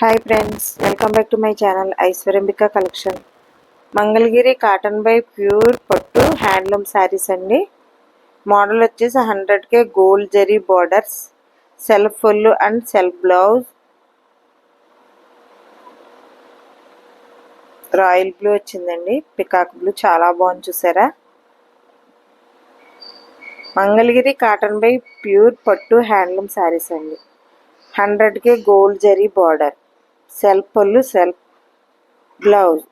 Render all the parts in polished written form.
Hi friends, welcome back to my channel Aishwaryambika collection. Mangalagiri cotton by pure పట్టు handloom sarees అండి. Model వచ్చేసి 100K gold zari borders, self full and self blouse. Royal blue వచ్చిందండి, peacock blue చాలా బాగుంది చూసారా. Mangalagiri cotton by pure పట్టు handloom sarees అండి. 100K gold zari border, self పళ్ళు, సెల్ఫ్ బ్లౌజ్.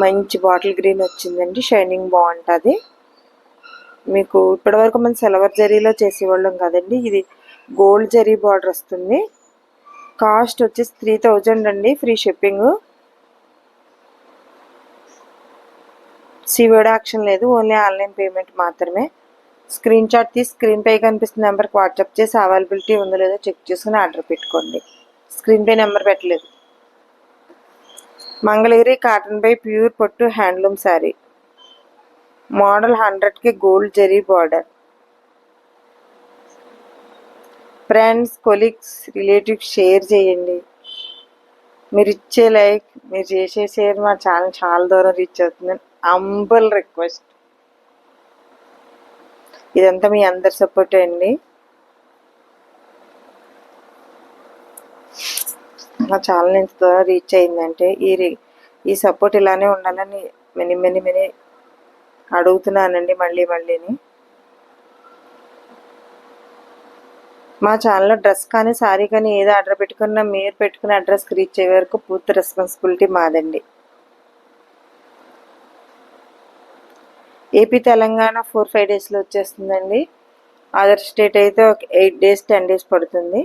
మంచి బాటిల్ గ్రీన్ వచ్చిందండి, షైనింగ్ బాగుంటుంది. మీకు ఇప్పటివరకు మనం సిల్వర్ జరీలో చేసేవాళ్ళం కదండి, ఇది గోల్డ్ జరీ బార్డర్ వస్తుంది. కాస్ట్ వచ్చేసి 3000 అండి, ఫ్రీ షిప్పింగ్. సివిడ్ యాక్షన్ లేదు, ఓన్లీ ఆన్లైన్ పేమెంట్ మాత్రమే. స్క్రీన్ షాట్ తీసి స్క్రీన్ పై కనిపిస్తున్న నెంబర్కి వాట్సాప్ చేసి అవైలబిలిటీ ఉందో లేదో చెక్ చేసుకుని ఆర్డర్ పెట్టుకోండి. స్క్రీన్ పై నెంబర్ పెట్టలేదు. మంగళగిరి కాటన్ బై ప్యూర్ పట్టు handloom sari. Model 100K gold zari border. Friends, colleagues, relatives share చేయండి. మీరు ఇచ్చే లైక్, మీరు చేసే షేర్ మా ఛానల్ చాలా దూరం రీచ్ అవుతుందని హంబుల్ రిక్వెస్ట్. ఇదంతా మీ అందరి సపోర్ట్ అండి. మా ఛానల్ ఎంత దూరం రీచ్ అయిందంటే ఈ సపోర్ట్ ఇలానే ఉండాలని మెనీ అడుగుతున్నానండి మళ్ళీని. మా ఛానల్లో డ్రెస్ కానీ శారీ కానీ ఏది ఆర్డర్ పెట్టుకున్నా మీరు పెట్టుకున్న అడ్రస్కి రీచ్ అయ్యే వరకు పూర్తి రెస్పాన్సిబిలిటీ మాదండి. ఏపీ తెలంగాణ 4-5 డేస్లో వచ్చేస్తుందండి. అదర్ స్టేట్ అయితే ఒక 8 days 10 days పడుతుంది.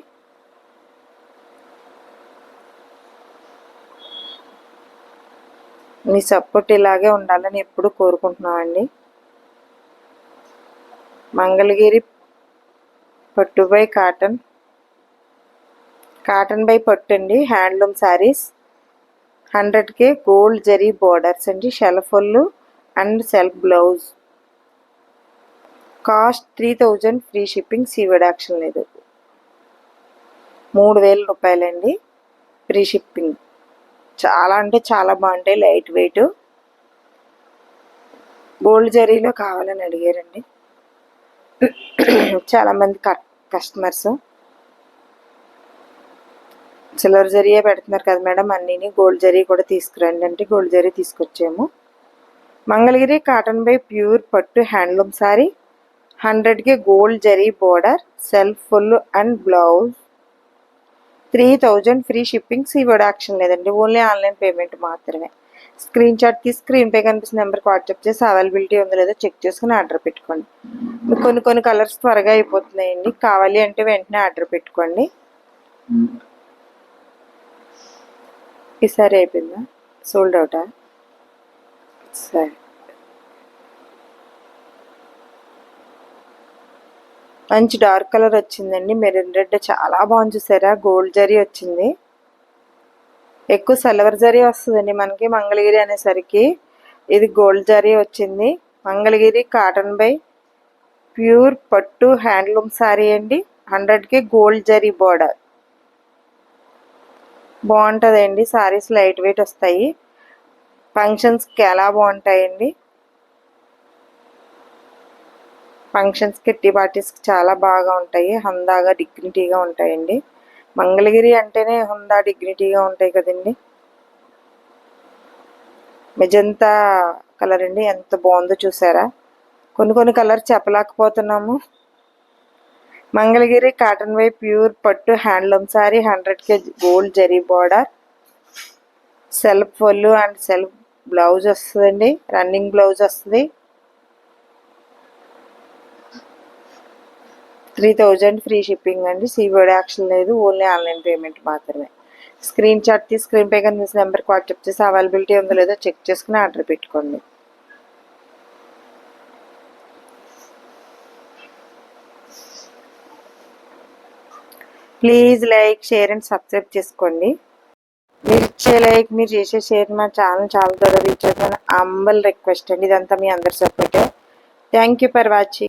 మీ సపోర్ట్ ఇలాగే ఉండాలని ఎప్పుడు కోరుకుంటున్నామండి. మంగళగిరి పట్టు బై కాటన్ బై పట్టు అండి, handloom sarees. 100K gold zari borders అండి, self full and self blouse. Cost 3000, free shipping, సివిడ్ యాక్షన్ లేదు. 3000 రూపాయలండి, ఫ్రీ షిప్పింగ్. చాలా అంటే చాలా బాగుంటాయి, లైట్ వెయిట్. గోల్డ్ జరీలో కావాలని అడిగారండి చాలామంది కస్టమర్స్. సిల్వర్ జరీయే పెడుతున్నారు కదా మేడం, అన్నీ గోల్డ్ జరీ కూడా తీసుకురండి అంటే గోల్డ్ జరీ తీసుకొచ్చాము. మంగళగిరి కాటన్ బై ప్యూర్ పట్టు handloom saree. 100K gold zari border, self full and blouse. 3000, free shipping, సివిడ్ యాక్షన్ లేదండి, ఓన్లీ ఆన్లైన్ పేమెంట్ మాత్రమే. స్క్రీన్ షాట్ తీసి స్క్రీన్ పై కనిపిస్తున్న నెంబర్కి వాట్సాప్ చేసి అవైలబిలిటీ ఉందో లేదో చెక్ చేసుకుని ఆర్డర్ పెట్టుకోండి. మీకు కొన్ని కలర్స్ త్వరగా అయిపోతున్నాయండి, కావాలి అంటే వెంటనే ఆర్డర్ పెట్టుకోండి. ఈసారి అయిపోయిందా, సోల్డ్ అవుటా? సరే, మంచి డార్క్ కలర్ వచ్చిందండి, మెరూన్ రెడ్ చాలా బాగుంది చూసారా. గోల్డ్ జరీ వచ్చింది, ఎక్కువ సిల్వర్ జరీ వస్తుందండి మనకి మంగళగిరి అనేసరికి. ఇది గోల్డ్ జరీ వచ్చింది. మంగళగిరి కాటన్ బై ప్యూర్ పట్టు హ్యాండ్లూమ్ శారీ అండి. 100K gold zari border. బాగుంటుందండి, శారీస్ లైట్ వెయిట్ వస్తాయి, ఫంక్షన్స్కి ఎలా బాగుంటాయండి. ఫంక్షన్స్, కిట్టి పార్టీస్కి చాలా బాగా ఉంటాయి, హందాగా డిగ్నిటీగా ఉంటాయండి. మంగళగిరి అంటేనే హందా డిగ్నిటీగా ఉంటాయి కదండి. మెజంతా కలర్ అండి, ఎంత బాగుందో చూసారా. కొన్ని కలర్ చెప్పలేకపోతున్నాము. మంగళగిరి కాటన్ బై ప్యూర్ పట్టు handloom saree. 100K gold zari border, self full and self blouse వస్తుందండి, రన్నింగ్ బ్లౌజ్ వస్తుంది. 3000, ఫ్రీ షిప్పింగ్ అండి, సివిడ్ యాక్షన్ లేదు, ఓన్లీ ఆన్లైన్ పేమెంట్ మాత్రమే. స్క్రీన్ షాట్ తీసి స్క్రీన్ పై కనిపిస్తున్న నెంబర్కి వాట్సాప్ చేసి అవైలబిలిటీ ఉందో లేదో చెక్ చేసుకుని ఆర్డర్ పెట్టుకోండి. Please like, share and subscribe చేసుకోండి. మీరు ఇచ్చే లైక్, మీరు చేసే షేర్ మా ఛానల్ చాలా దూరం రీచ్ అవుతుందని హంబుల్ రిక్వెస్ట్ అండి. ఇదంతా మీ అందరి సపోర్టే. Thank you for watching.